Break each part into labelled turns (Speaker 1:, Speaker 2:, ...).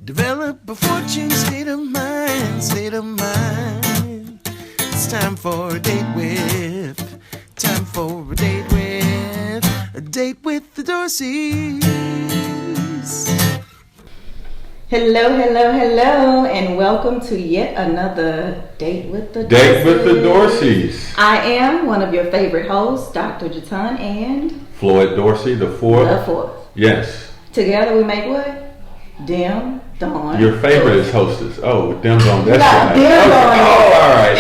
Speaker 1: Develop a fortune state of mind, state of mind. It's time for a date with, time for a date with the Dorseys.
Speaker 2: Hello, hello, hello, and welcome to yet another Date with the Dorseys.
Speaker 3: Date with the Dorseys.
Speaker 2: I am one of your favorite hosts, Dr. Jatan and
Speaker 3: Floyd Dorsey, the fourth.
Speaker 2: The fourth.
Speaker 3: Yes.
Speaker 2: Together we make what? Dim Dawn.
Speaker 3: Your favorite is hostess. Oh, Dim Dawn. That's right.
Speaker 2: Dim Dawn.
Speaker 3: Oh, all right.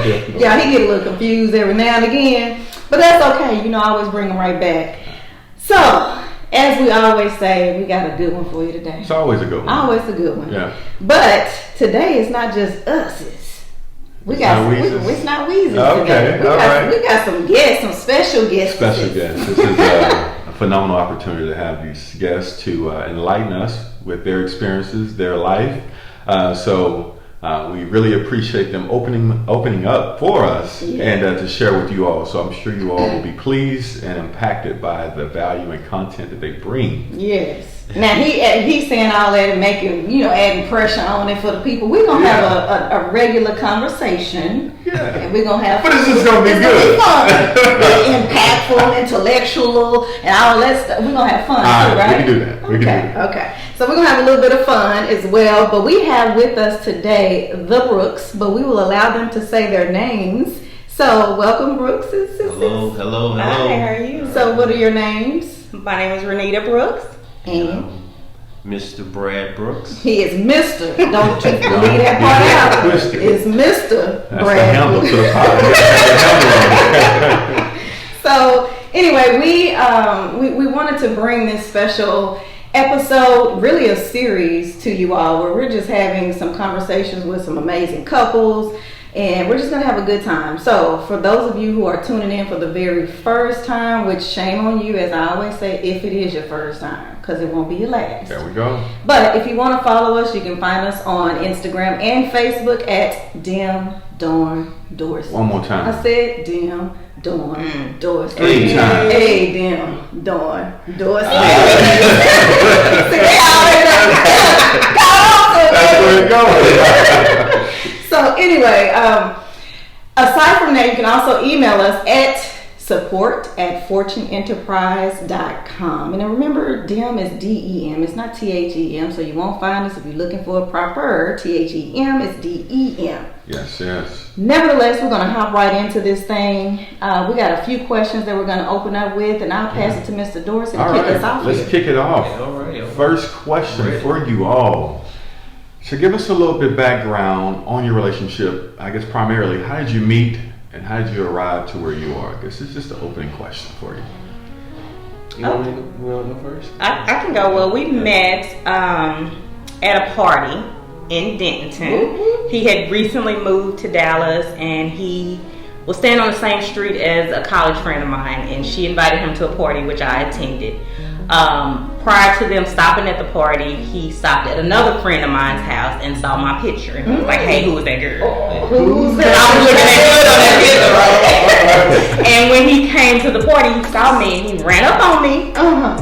Speaker 3: Good.
Speaker 2: Yeah, he get a little confused every now and again, but that's okay. You know, I always bring him right back. So, as we always say, we got a good one for you today.
Speaker 3: It's always a good one.
Speaker 2: Always a good one.
Speaker 3: Yeah.
Speaker 2: But today it's not just us. It's not Weezus
Speaker 3: Okay,
Speaker 2: today. We got some guests, some special guests.
Speaker 3: This is a phenomenal opportunity to have these guests to enlighten us with their experiences, their life. So we really appreciate them opening up for us and to share with you all. So I'm sure you all will be pleased and impacted by the value and content that they bring.
Speaker 2: Yes. Now he's saying all that and making, adding pressure on it for the people. We're gonna have a regular conversation.
Speaker 3: Yeah.
Speaker 2: And we're gonna have.
Speaker 3: But it's just gonna be good.
Speaker 2: Impactful, intellectual, and all that stuff. We're gonna have fun too, right?
Speaker 3: We can do that.
Speaker 2: Okay. So we're gonna have a little bit of fun as well. But we have with us today the Brooks, but we will allow them to say their names. So welcome, Brooks.
Speaker 4: Hello.
Speaker 5: Hi, how are you?
Speaker 2: So what are your names?
Speaker 5: My name is Ronita Brooks.
Speaker 2: And
Speaker 4: Mr. Brad Brooks.
Speaker 2: he is Mr. Don't you leave that part out. It's Mr.
Speaker 3: That's
Speaker 2: Brad.
Speaker 3: the handle to the podcast.
Speaker 2: So anyway, we wanted to bring this special episode, really a series to you all, where we're just having some conversations with some amazing couples, and we're just gonna have a good time. So for those of you who are tuning in for the very first time, which shame on you, as I always say, if it is your first time, because it won't be your last.
Speaker 3: There we go.
Speaker 2: But if you want to follow us, you can find us on Instagram and Facebook at Dim Dawn Dorsey.
Speaker 3: One more time.
Speaker 2: I said Dim Dawn Dorsey.
Speaker 3: 3 times.
Speaker 2: Hey, Dim Dawn Dorsey.
Speaker 3: That's where it goes.
Speaker 2: So anyway, aside from that, you can also email us at support@fortuneenterprise.com. And then remember, DEM is DEM. It's not THEM, so you won't find us if you're looking for a proper THEM. It's DEM.
Speaker 3: Yes.
Speaker 2: Nevertheless, we're going to hop right into this thing. We got a few questions that we're going to open up with, and I'll pass it to Mr. Dorsey to kick us off.
Speaker 3: Let's kick it off.
Speaker 4: All right.
Speaker 3: First question for you all. So give us a little bit background on your relationship. I guess primarily, how did you meet and how did you arrive to where you are? I guess it's just an opening question for you.
Speaker 4: You want to go first?
Speaker 5: I can go. Well, we met at a party in Denton.
Speaker 2: Mm-hmm.
Speaker 5: He had recently moved to Dallas, and he was staying on the same street as a college friend of mine, and she invited him to a party, which I attended. Prior to them stopping at the party, he stopped at another friend of mine's house and saw my picture, and he was like, "Hey, who is that girl?"
Speaker 2: Who's
Speaker 5: I was looking at and when he came to the party, he saw me and he ran up on me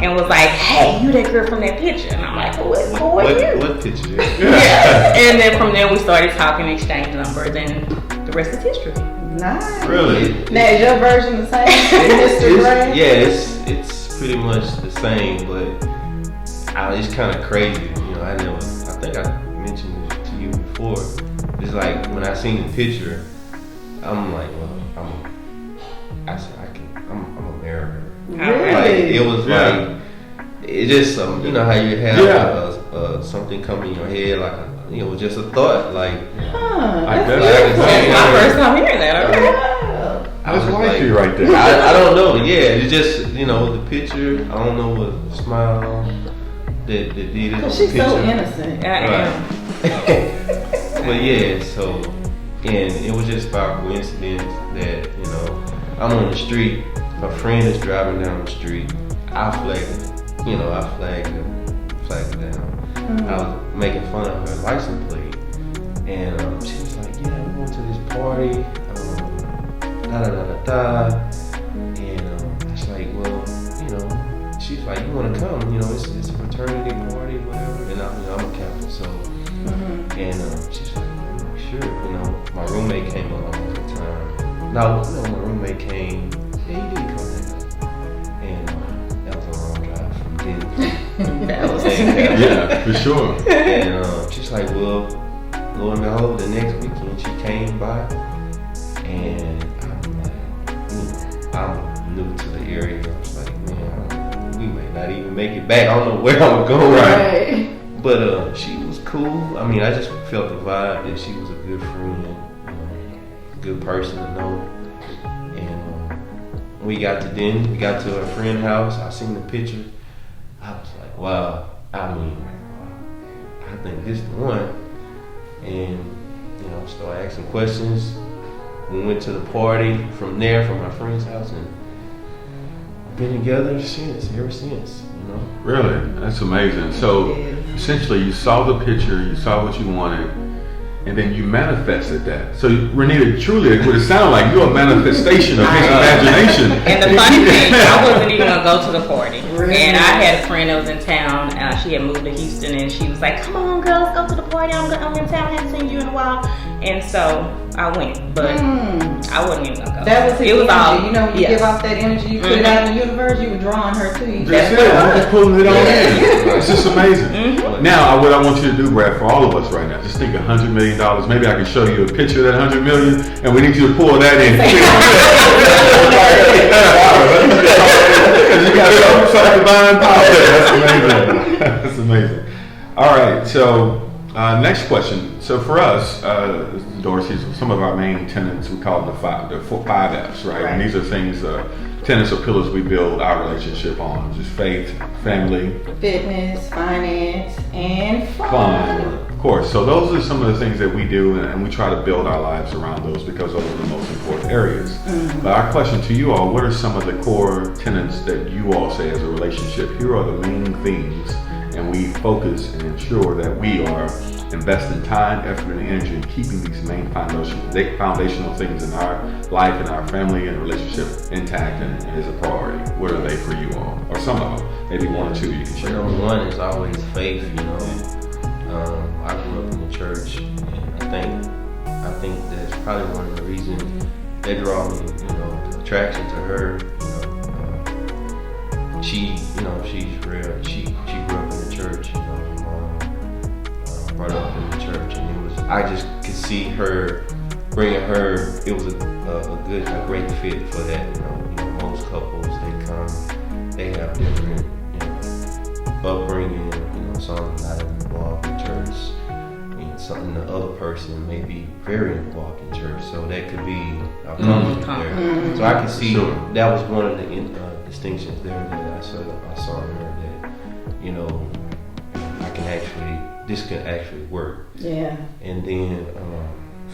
Speaker 5: and was like, "Hey, you that girl from that picture?" And I'm like, "Who are you?"
Speaker 4: What picture?
Speaker 5: Yeah. And then from there we started talking, exchanged numbers, and the rest is history.
Speaker 2: Nice.
Speaker 4: Really?
Speaker 2: Now, is your version the same, Mr. Brad?
Speaker 4: Yeah, it's pretty much the same, but it's kind of crazy. I think I mentioned this to you before. It's like when I seen the picture, I'm like, well, I'm American.
Speaker 2: Really?
Speaker 4: Like, it was like, it just, how you have something come in your head, like, just a thought, like,
Speaker 5: That's my first time hearing that. Okay.
Speaker 3: I was like you right there.
Speaker 4: I don't know. Yeah, it's just the picture. I don't know what smile that did it.
Speaker 2: Because she's so innocent.
Speaker 5: I am.
Speaker 4: But yeah, so and it was just by coincidence that I'm on the street. A friend is driving down the street. I flagged her down. I was making fun of her license plate, and she was like, "Yeah, we're going to this party." And I was like, well, she's like, "You want to come? It's a fraternity party, whatever." And I'm no, my roommate came. Yeah, he did come there. And that was a long drive from Denver.
Speaker 5: That was
Speaker 3: Yeah, for sure.
Speaker 4: And she's like, well, lo and behold, the next weekend she came by, and I'm like, I'm new to the area. I was like, man, we may not even make it back. I don't know where I'm going.
Speaker 2: Right.
Speaker 4: But she was cool. I mean, I just felt the vibe that she was a good friend, a good person to know. And we got to her friend's house. I seen the picture. I was like, wow. I mean, I think this is the one. And started asking questions. We went to the party from there, from my friend's house, and been together ever since.
Speaker 3: Really? That's amazing. So essentially you saw the picture, you saw what you wanted, and then you manifested that. So Ronita, truly it would have sounded like you're a manifestation of his imagination.
Speaker 5: And the funny thing, I wasn't even gonna go to the party. Really? And I had a friend that was in town. She had moved to Houston, and she was like, "Come on, girls, go to the party. I'm in town. I haven't seen you in a while." And so I went, but I wasn't even gonna go.
Speaker 2: That was his
Speaker 5: it was
Speaker 2: energy.
Speaker 5: all,
Speaker 2: when you give off that energy, you put it out in the universe, you were drawing her to you.
Speaker 3: That's it. I'm just pulling it on in. It's just amazing. Now, what I want you to do, Brad, for all of us right now, just think $100 million. Maybe I can show you a picture of that $100 million, and we need you to pull that in. Because you got some divine power. That's amazing. All right, so next question. So for us, Dorseys, some of our main tenets, we call them the five F's, right? And these are things, tenets or pillars we build our relationship on, just faith, family,
Speaker 2: fitness, finance, and fun.
Speaker 3: Of course. So those are some of the things that we do, and we try to build our lives around those because those are the most important areas. But our question to you all, what are some of the core tenets that you all say as a relationship? Here are the main things, and we focus and ensure that we are investing time, effort, and energy in keeping these main foundational things in our life and our family and relationship intact and as a priority. What are they for you all? Or some of them, maybe one or two you can share.
Speaker 4: Number one is always faith, I grew up in the church, and I think that's probably one of the reasons that draw me, the attraction to her. She's real. She grew up in the church. Brought up in the church, and I just could see her bringing her. It was a great fit for that. Most couples they have different upbringing. Some not involved in church, and something the other person may be very involved in church. So that could be a conflict there. So I could see that was one of the distinctions there that I saw in her that this can actually work. Yeah. And then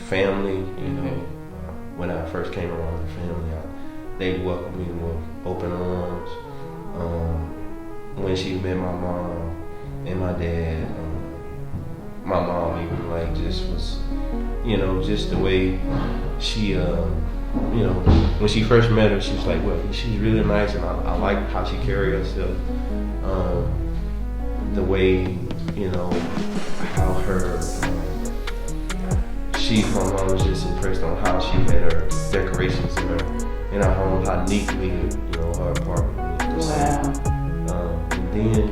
Speaker 4: family, when I first came around the family, they welcomed me with open arms. When she met my mom and my dad, my mom even just was, just the way she, when she first met her, she was like, well, she's really nice, and I like how she carried herself. The way, how my mom was just impressed on how she had her decorations in her home, how neatly, her apartment was. Wow. And then,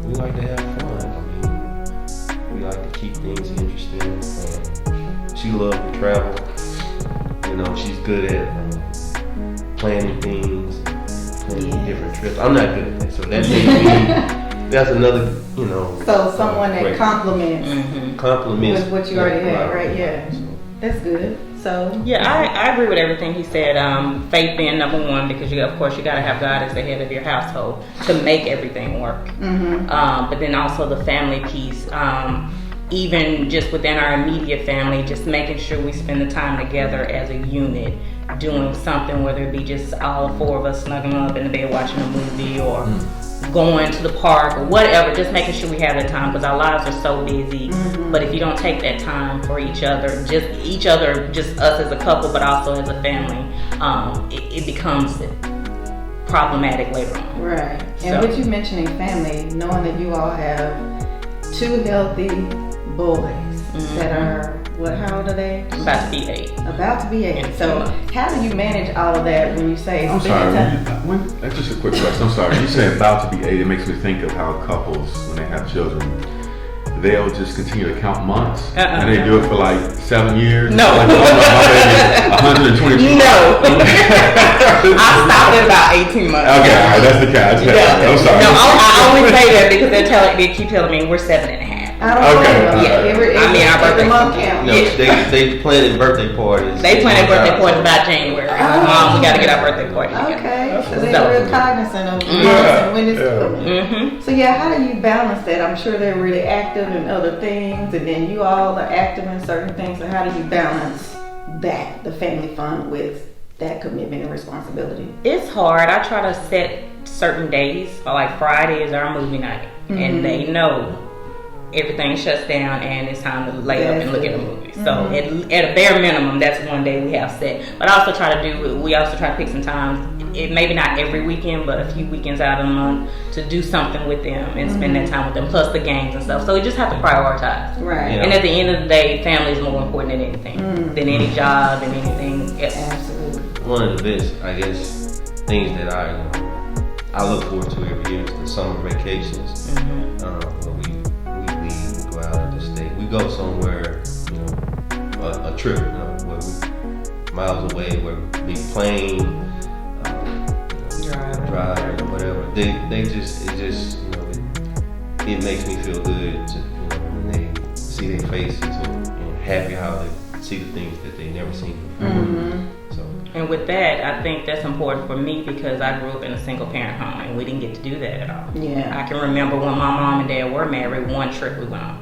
Speaker 4: we like to have fun. I mean, we like to keep things interesting. She loved to travel. She's good at planning things, planning different trips. I'm not good at that, so that makes me. That's another,
Speaker 2: So someone that compliments with what you already had, right? Yeah, that's good. So
Speaker 5: yeah, I agree with everything he said. Faith being number one, because of course you got to have God as the head of your household to make everything work. But then also the family piece. Even just within our immediate family, just making sure we spend the time together as a unit, doing something, whether it be just all four of us snuggling up in the bed watching a movie or going to the park or whatever, just making sure we have that time, because our lives are so busy. But if you don't take that time for each other, just us as a couple, but also as a family, it becomes problematic later on.
Speaker 2: Right. And with you mentioning family, knowing that you all have two healthy boys that are How old are they?
Speaker 5: About to be 8.
Speaker 2: About to be 8. So how do you manage all of that when you say?
Speaker 3: I'm sorry. That's just a quick question. I'm sorry. You say about to be 8. It makes me think of how couples, when they have children, they'll just continue to count months, and they do it for like 7 years.
Speaker 5: No.
Speaker 3: Like, my baby is 122.
Speaker 5: No. I stopped at about 18 months.
Speaker 3: Okay, all right, that's the catch. I'm sorry.
Speaker 5: No, I only say that because they keep telling me we're 7.5.
Speaker 2: I don't know.
Speaker 5: Yeah.
Speaker 2: Our
Speaker 5: birthday
Speaker 2: month count.
Speaker 4: No, they planning birthday parties.
Speaker 5: They planning birthday parties about January. Mom, we got to get our birthday party together.
Speaker 2: Okay, so they're real cognizant of months and when it's coming. So how do you balance that? I'm sure they're really active in other things, and then you all are active in certain things. So how do you balance that, the family fun, with that commitment and responsibility?
Speaker 5: It's hard. I try to set certain days. Like Friday is our movie night, and they know everything shuts down and it's time to lay up and look at a movie. So at a bare minimum, that's one day we have set. But I also try to pick some times, maybe not every weekend, but a few weekends out of the month, to do something with them and spend that time with them, plus the games and stuff. So we just have to prioritize.
Speaker 2: Right.
Speaker 5: And at the end of the day, family is more important than anything, than any job and anything else.
Speaker 2: Absolutely.
Speaker 4: One of the best, I guess, things that I look forward to every year is the summer vacations. Where we go out of the state. We go somewhere, a trip, where we miles away, where we plane, drive or whatever. It makes me feel good to, when they see their faces and happy how they see the things that they never seen before.
Speaker 5: And with that, I think that's important for me because I grew up in a single parent home and we didn't get to do that at all.
Speaker 2: Yeah.
Speaker 5: I can remember when my mom and dad were married, one trip we went on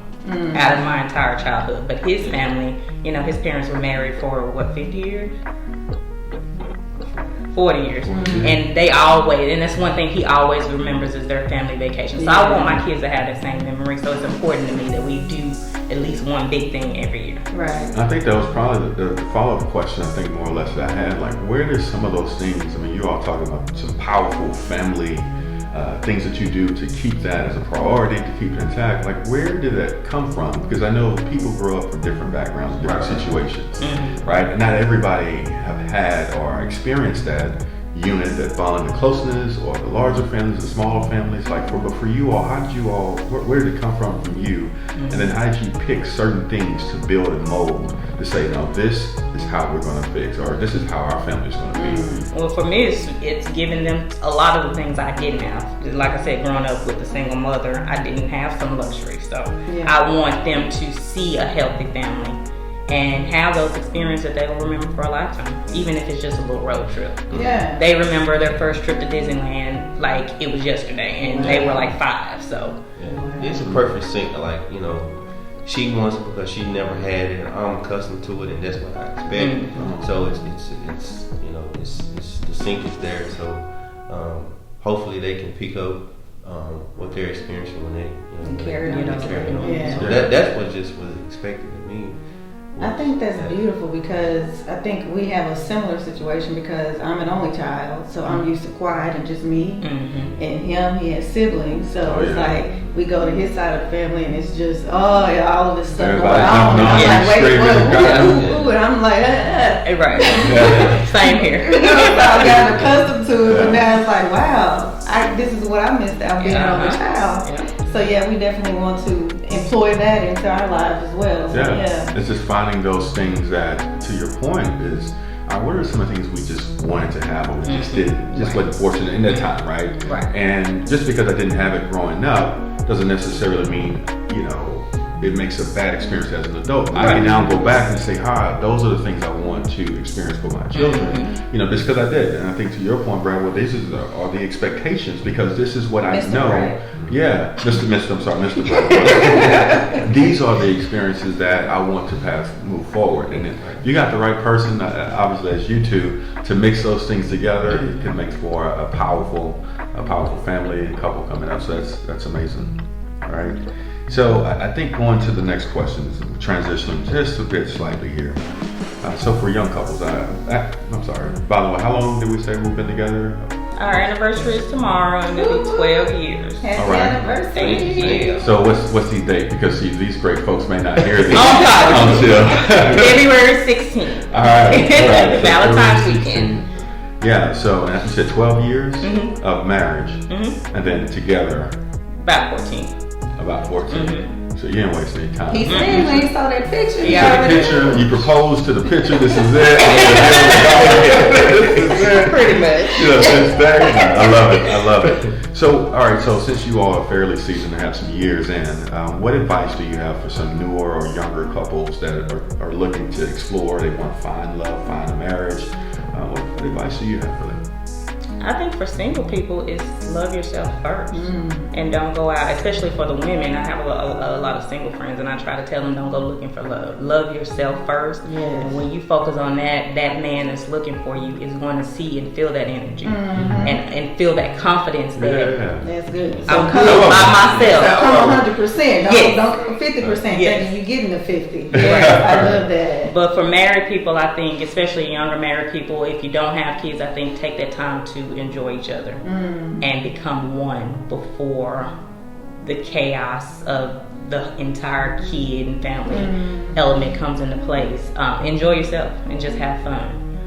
Speaker 5: out of my entire childhood. But his family, his parents were married for 50 years? 40 years. And they always, and that's one thing he always remembers is their family vacation. So I want my kids to have that same memory. So it's important to me that we do at least one big thing every year.
Speaker 2: Right.
Speaker 3: I think that was probably the follow-up question, I think more or less that I had. Like, where did some of those things, you all talking about some powerful family things that you do to keep that as a priority, to keep it intact. Like, where did that come from? Because I know people grow up from different backgrounds, different situations, right? And not everybody have had or experienced that unit, that bond, the closeness, or the larger families, the smaller families. But for you all, how did you all, where did it come from you? And then how did you pick certain things to build and mold to say, no, this is how we're going to fix, or this is how our family's going to be?
Speaker 5: Well, for me, it's giving them a lot of the things I didn't have. Like I said, growing up with a single mother, I didn't have some luxury. So I want them to see a healthy family and have those experiences that they will remember for a lifetime, even if it's just a little road trip.
Speaker 2: Yeah.
Speaker 5: They remember their first trip to Disneyland like it was yesterday, and they were like 5. So
Speaker 4: it's a perfect sync. She wants it because she never had it, and I'm accustomed to it, and that's what I expect. So it's the sync is there. So hopefully they can pick up what they're experiencing when they
Speaker 2: carry on. Yeah.
Speaker 4: So that's what just was expected of me.
Speaker 2: I think that's beautiful because I think we have a similar situation because I'm an only child, so I'm used to quiet and just me. And him, he has siblings, so it's like we go to his side of the family and it's just all of this stuff going on. And I'm like, wait, and I'm like,
Speaker 5: right. Same here.
Speaker 2: So I got accustomed to it, but now it's like, wow, this is what I missed out being an only child. So we definitely want to employ that into our lives as well. So,
Speaker 3: it's just finding those things that, to your point, is what are some of the things we just wanted to have, but we just didn't, just wasn't fortunate in that time, right? And just because I didn't have it growing up doesn't necessarily mean it makes a bad experience as an adult. I can now go back and say, those are the things I want to experience for my children. Just because I did. And I think to your point, Brad, these are the expectations, because this is what I know.
Speaker 2: Brad.
Speaker 3: Yeah, Mr. Brad. These are the experiences that I want to move forward. And if you got the right person, obviously as you two, to mix those things together, it can make for a powerful family and couple coming up. So that's amazing. All right. So I think going to the next question is transitioning just a bit slightly here. So for young couples, I'm sorry. By the way, how long did we say we've been together?
Speaker 5: Our anniversary is tomorrow, and it'll be 12 years.
Speaker 2: Happy
Speaker 3: All right.
Speaker 2: anniversary.
Speaker 5: Thank you.
Speaker 3: So what's the date? Because see, these great folks may not hear these
Speaker 5: Oh,
Speaker 3: until
Speaker 5: February 16th.
Speaker 3: All right. So
Speaker 5: Valentine's
Speaker 3: February
Speaker 5: weekend.
Speaker 3: 16th. Yeah. So and you said 12 years of marriage, and then together
Speaker 5: About 14.
Speaker 3: about 14. So you didn't waste any time.
Speaker 2: He said when he saw that picture.
Speaker 3: You took the picture. You proposed to the picture. This is it. This is it.
Speaker 2: Pretty much.
Speaker 3: Yeah, since then, I love it. I love it. So, all right. So, since you all are fairly seasoned and have some years in, what advice do you have for some newer or younger couples that are looking to explore? They want to find love, find a marriage. What advice do you have for them?
Speaker 5: I think for single people, it's love yourself first and don't go out, especially for the women. I have a lot of single friends, and I try to tell them don't go looking for love. Love yourself first.
Speaker 2: Yes.
Speaker 5: And when you focus on that man that's looking for you is going to see and feel that energy and feel that confidence that
Speaker 2: That's good.
Speaker 5: I'm good by myself.
Speaker 2: Come 100%.
Speaker 5: Yes.
Speaker 2: Don't come 50%.
Speaker 5: Yes.
Speaker 2: Thinking you getting the 50. I love that.
Speaker 5: But for married people, I think, especially younger married people, if you don't have kids, I think take that time to enjoy each other and become one before the chaos of the entire kid and family element comes into place. Enjoy yourself and just have fun.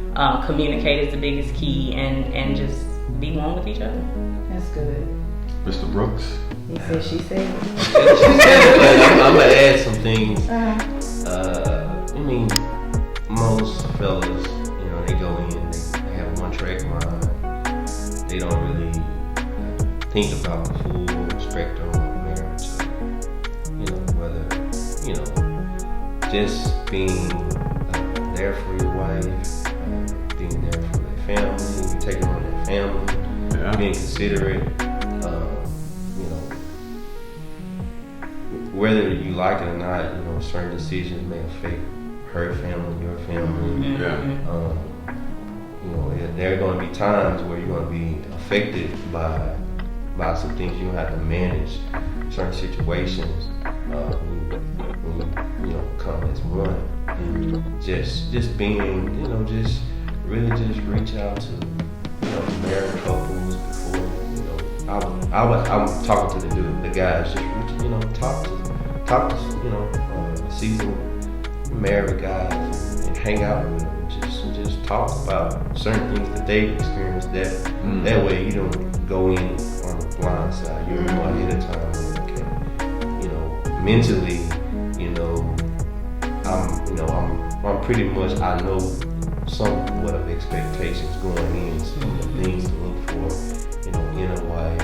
Speaker 5: Communicate is the biggest key, and just be one with each other.
Speaker 2: That's good.
Speaker 3: Mr. Brooks?
Speaker 2: He said, she said.
Speaker 4: I'm gonna add some things. I mean, most fellas, they go in, they have one track mind. They don't really think about the full spectrum of marriage. Whether, just being there for your wife, being there for their family, taking on their family, being considerate. Whether you like it or not, certain decisions may affect her family, your family. There are going to be times where you're going to be affected by some things. You have to manage certain situations when you come as one. And just being, just really just reach out to married couples before. I'm talking to the guys. Just talk to seasoned married guys and hang out with them. Just talk about certain things that they experienced. That way you don't go in on the blind side. You know ahead of time. Okay, mentally, I'm pretty much, I know somewhat of expectations going in, some of the things to look for, in a wife.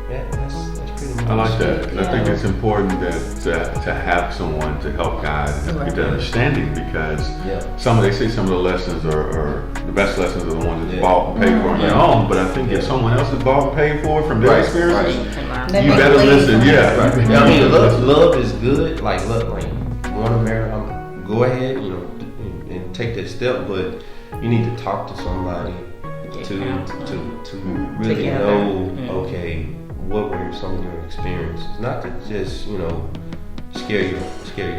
Speaker 4: That's pretty much.
Speaker 3: I like that. I think it's important that to have someone to help guide and get the understanding, because they say some of the lessons are the best lessons are the ones that's bought and paid for on your own. But I think if someone else is bought and paid for from their experiences, you better listen.
Speaker 4: I mean, love is good. Like love, want to marry, go ahead, and take that step. But you need to talk to somebody to really know. Okay, what were some of your experiences? Not to just scare you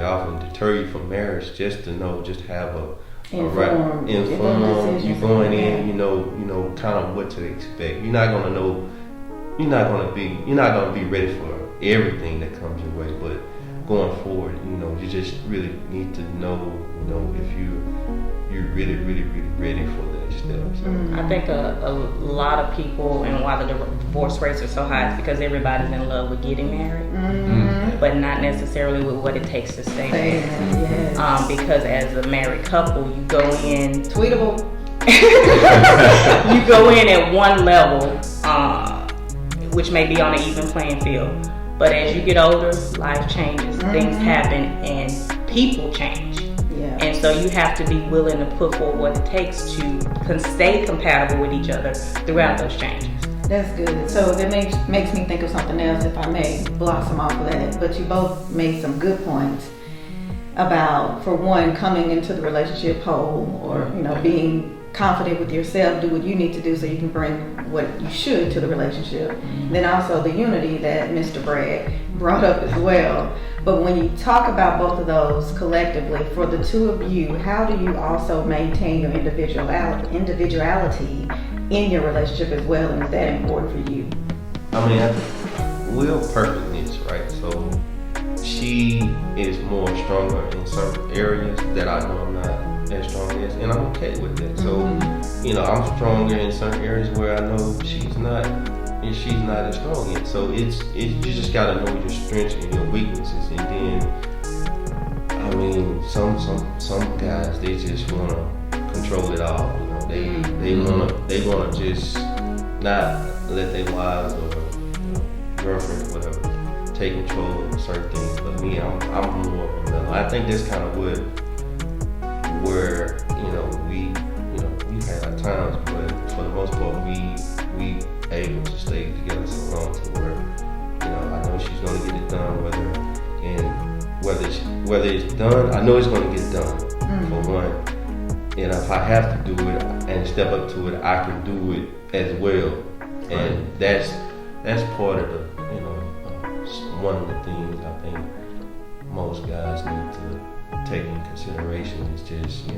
Speaker 4: off and deter you from marriage. Just to know, just have informed. You going in, kind of what to expect. You're not gonna be ready for everything that comes your way, but going forward, you just really need to know, if you're really, really, really ready for that step. So.
Speaker 5: I think a lot of people, and why the divorce rates are so high, is because everybody's in love with getting married, but not necessarily with what it takes to stay married.
Speaker 2: Yes.
Speaker 5: Because as a married couple, you go in
Speaker 2: tweetable.
Speaker 5: You go in at one level, which may be on an even playing field. But as you get older, life changes, things happen, and people change. And so you have to be willing to put forward what it takes to stay compatible with each other throughout those changes.
Speaker 2: That's good. So that makes me think of something else, if I may blossom off of that. But you both made some good points about, for one, coming into the relationship whole, or being confident with yourself, do what you need to do so you can bring what you should to the relationship. Then also the unity that Mr. Brad brought up as well. But when you talk about both of those collectively, for the two of you, how do you also maintain your individuality in your relationship as well? And is that important for you?
Speaker 4: I mean, we're perfectness, right? So she is more stronger in certain areas that I know I'm not as strong as, and I'm okay with that. So, you know, I'm stronger in certain areas where I know she's not as strong in. So you just gotta know your strengths and your weaknesses, and then, I mean, some guys, they just wanna control it all. You know, they wanna just not let their wives or girlfriend or whatever take control of certain things. But me, I'm more of a mellow. I think that's kind of where we've had our times, but for the most part, we able to stay together so long to where, you know, I know she's gonna get it done, whether it's done, I know it's gonna get done for one. And if I have to do it and step up to it, I can do it as well. And that's part of the, you know, one of the things I think most guys need to take in consideration is just,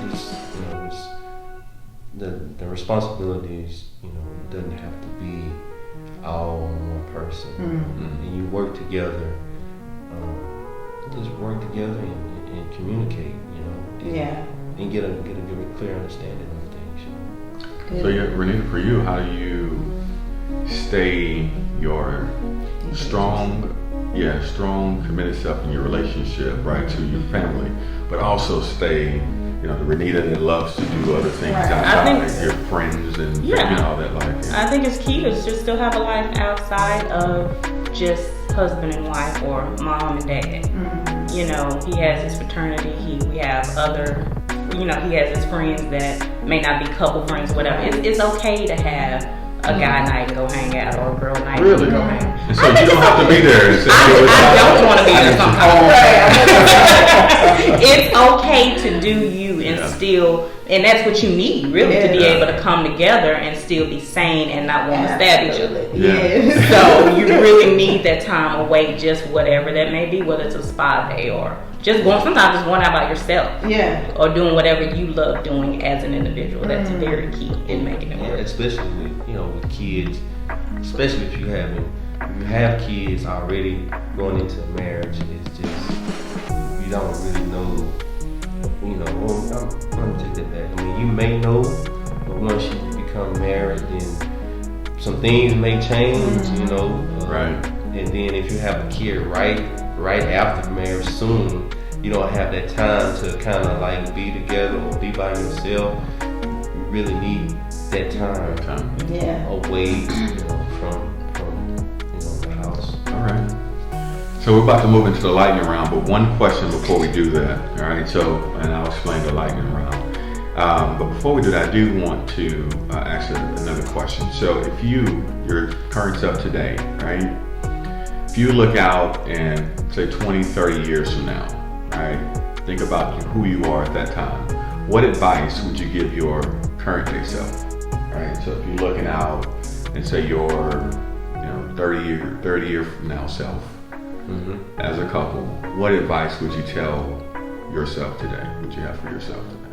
Speaker 4: it's the responsibilities, doesn't have to be all on one person. And you work together, just work together and communicate, and get a clear understanding of things.
Speaker 3: So, Ronita, for you, how do you stay your strong, committed self in your relationship, right, to your family, but also stay, the Ronita that loves to do other things outside, your friends and all that life.
Speaker 5: I think it's key to just still have a life outside of just husband and wife or mom and dad. He has his fraternity. We have other, he has his friends that may not be couple friends, whatever. It's okay to have a guy night and go hang out, or a girl night and go hang out.
Speaker 3: And so you don't have to be there.
Speaker 5: I don't want to be there sometimes. It's okay to do you and still, and that's what you need, really, to be able to come together and still be sane and not want to stab each other. So you really need that time away, just whatever that may be, whether it's a spa day or sometimes just going out by yourself. Or doing whatever you love doing as an individual. That's very key in making it work.
Speaker 4: Especially with kids, especially if you have kids already going into marriage, it's just, you don't really know, let me take that back. I mean, you may know, but once you become married, then some things may change,
Speaker 3: Right.
Speaker 4: And then if you have a kid right after marriage soon, you don't have that time to kind of like be together or be by yourself. You really need that time away from the house.
Speaker 3: All right. So we're about to move into the lightning round, but one question before we do that. All right. So, and I'll explain the lightning round. But before we do that, I do want to ask another question. So if your current self today, right? If you look out and say 20, 30 years from now, right? Think about who you are at that time. What advice would you give your current day self, right? So if you're looking out and say your 30 year from now self, as a couple, what advice would you tell yourself today? Would you have for yourself today?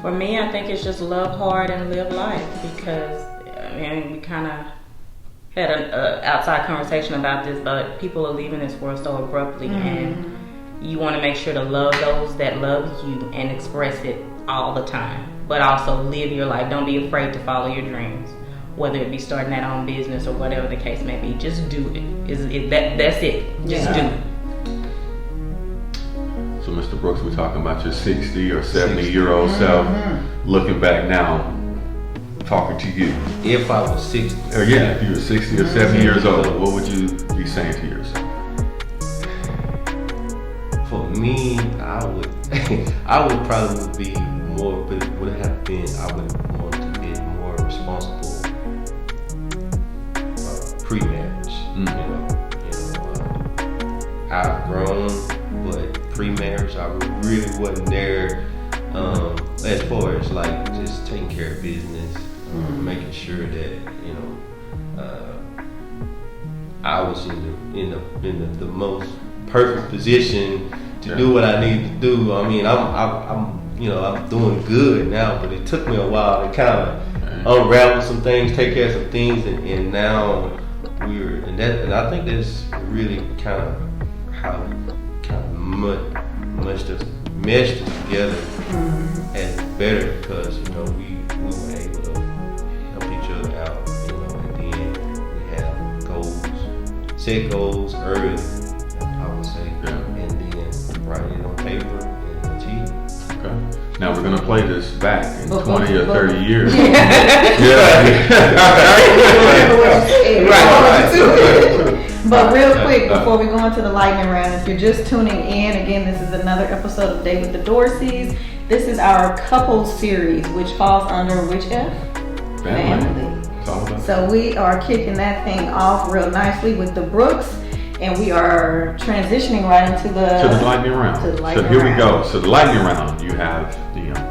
Speaker 5: For me, I think it's just love hard and live life, because we kind of had an outside conversation about this, but people are leaving this world so abruptly, and you want to make sure to love those that love you and express it all the time, but also live your life. Don't be afraid to follow your dreams, whether it be starting that own business or whatever the case may be. Just do it. That's it. Just do it.
Speaker 3: So, Mr. Brooks, we're talking about your 60 or 70-year-old self, looking back now, talking to you.
Speaker 4: If I was 60.
Speaker 3: Or if you were 60 or 70 years old, what would you be saying to yourself?
Speaker 4: For me, I would probably be more, but it would have been, I would want to be more responsible pre-marriage. I've grown, but pre-marriage, I really wasn't there as far as like just taking care of business, making sure that I was in the most perfect position to do what I need to do. I mean, I'm doing good now, but it took me a while to kind of unravel some things, take care of some things, and now and I think that's really kind of how kind of meshed us together as better, because we were able to help each other out, and then we have set goals early, I would say, and then write it on paper and achieve it.
Speaker 3: Okay. Now we're gonna play this back in 20 or 30 years.
Speaker 2: But real quick, before we go into the lightning round, if you're just tuning in, again, this is another episode of Date with the Dorseys. This is our couples series, which falls under which F? Family. So we are kicking that thing off real nicely with the Brooks, and we are transitioning right into the
Speaker 3: lightning round. So here we go. So the lightning round, you have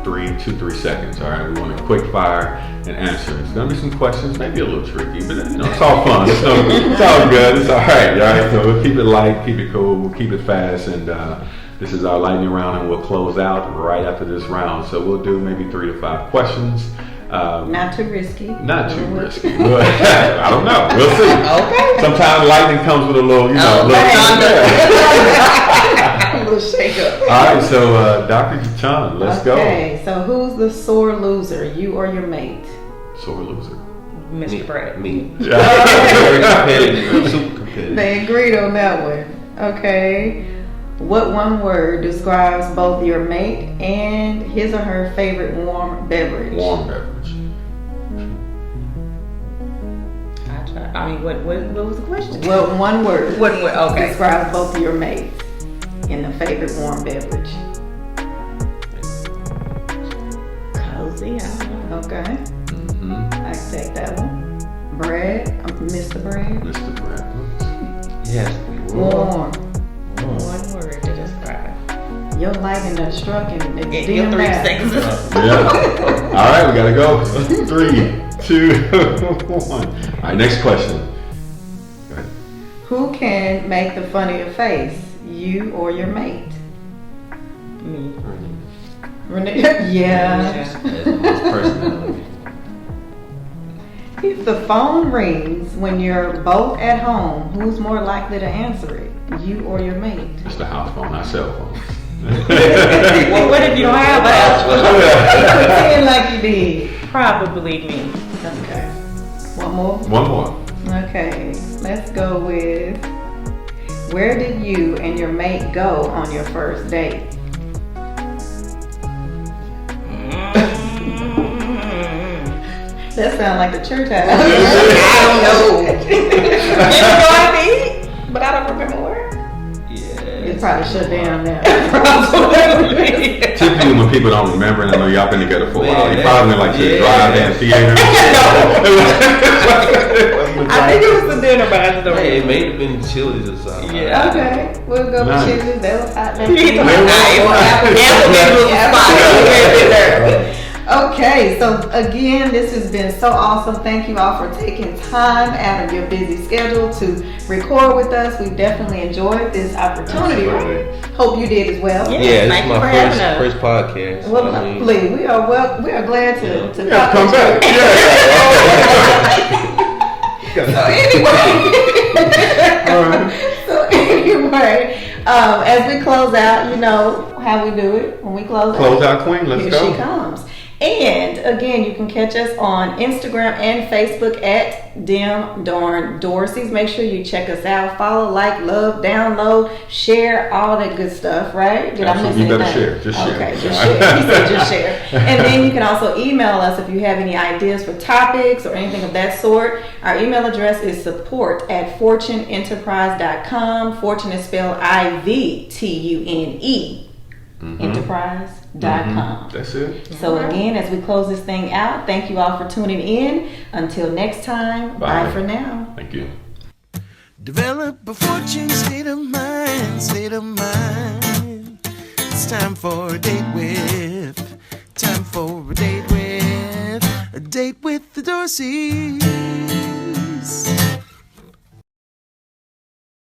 Speaker 3: 3 seconds. All right, we want a quick fire and answer. It's gonna be some questions, maybe a little tricky, but it's all fun. It's all good. It's all right. All right. So we'll keep it light, keep it cool, we'll keep it fast, and this is our lightning round, and we'll close out right after this round. So we'll do maybe 3 to 5 questions.
Speaker 2: Not too risky.
Speaker 3: Not too risky. I don't know. We'll see. Okay. Sometimes lightning comes with a little, a
Speaker 2: little shake up.
Speaker 3: All right, so Dr. John, let's go.
Speaker 2: Okay, so who's the sore loser, you or your mate?
Speaker 3: Sore loser.
Speaker 5: Mr. Brad.
Speaker 4: Me. Very competitive. Super competitive.
Speaker 2: They agreed on that one. Okay. What one word describes both your mate and his or her favorite warm beverage?
Speaker 3: Warm beverage.
Speaker 5: What was the question?
Speaker 2: What one word
Speaker 5: okay.
Speaker 2: describes both of your mates and the favorite warm beverage?
Speaker 5: Cozy, I don't know.
Speaker 2: Okay. I can take that one. Brad, Mr. Brad.
Speaker 3: Mr. Brad.
Speaker 4: Yes.
Speaker 2: Warm.
Speaker 5: One word to describe.
Speaker 2: Your lightning done struck and
Speaker 5: Your 3 seconds.
Speaker 3: Yeah. All right, we gotta go. 3, 2, 1. All right, next question. Go ahead.
Speaker 2: Who can make the funnier face, you or your mate?
Speaker 5: Me.
Speaker 2: Renee? Yeah.
Speaker 4: That's the most personality.
Speaker 2: If the phone rings when you're both at home, who's more likely to answer it, you or your mate?
Speaker 3: It's the house phone, not cell phone.
Speaker 5: Well, what if you don't have a house phone?
Speaker 2: Pretend like you did.
Speaker 5: Probably me.
Speaker 2: Okay. One more?
Speaker 3: One more.
Speaker 2: Okay. Let's go with, where did you and your mate go on your first date? That sounds like the church house.
Speaker 5: I don't know. Did you go out to eat? But I don't remember where.
Speaker 2: It's probably shut down now.
Speaker 3: Typically, when people don't remember, and I know y'all been together for a while, you probably went to the drive-in theater.
Speaker 5: I think it was the dinner, but I don't know.
Speaker 4: It may have been Chili's or something.
Speaker 5: Yeah.
Speaker 2: Okay, we'll go
Speaker 3: Nice.
Speaker 2: with Chili's. They was hot there. Okay, so again, this has been so awesome. Thank you all for taking time out of your busy schedule to record with us. We definitely enjoyed this opportunity, right? Hope you did as well.
Speaker 5: Yeah.
Speaker 4: Yeah, this
Speaker 5: Thank
Speaker 4: is
Speaker 5: you for
Speaker 4: my
Speaker 5: having us.
Speaker 4: first podcast.
Speaker 2: Well, lovely. We are glad to
Speaker 3: Come back.
Speaker 2: So anyway, as we close out, you know how we do it when we close
Speaker 3: out, Queen. Let's
Speaker 2: Here
Speaker 3: go.
Speaker 2: she comes. And again, you can catch us on Instagram and Facebook at Dim Darn Dorseys. Make sure you check us out. Follow, like, love, download, share, all that good stuff, right? Did I miss anything?
Speaker 3: You better share. Just share.
Speaker 2: Okay, just share. He said just share. And then you can also email us if you have any ideas for topics or anything of that sort. Our email address is support@fortuneenterprise.com. Fortune is spelled IVTUNE. Enterprise.com.
Speaker 3: That's it.
Speaker 2: So again, as we close this thing out, thank you all for tuning in. Until next time, bye for now.
Speaker 3: Thank you.
Speaker 1: Develop a fortune state of mind, state of mind. It's time for a date with, time for a date with the Dorseys.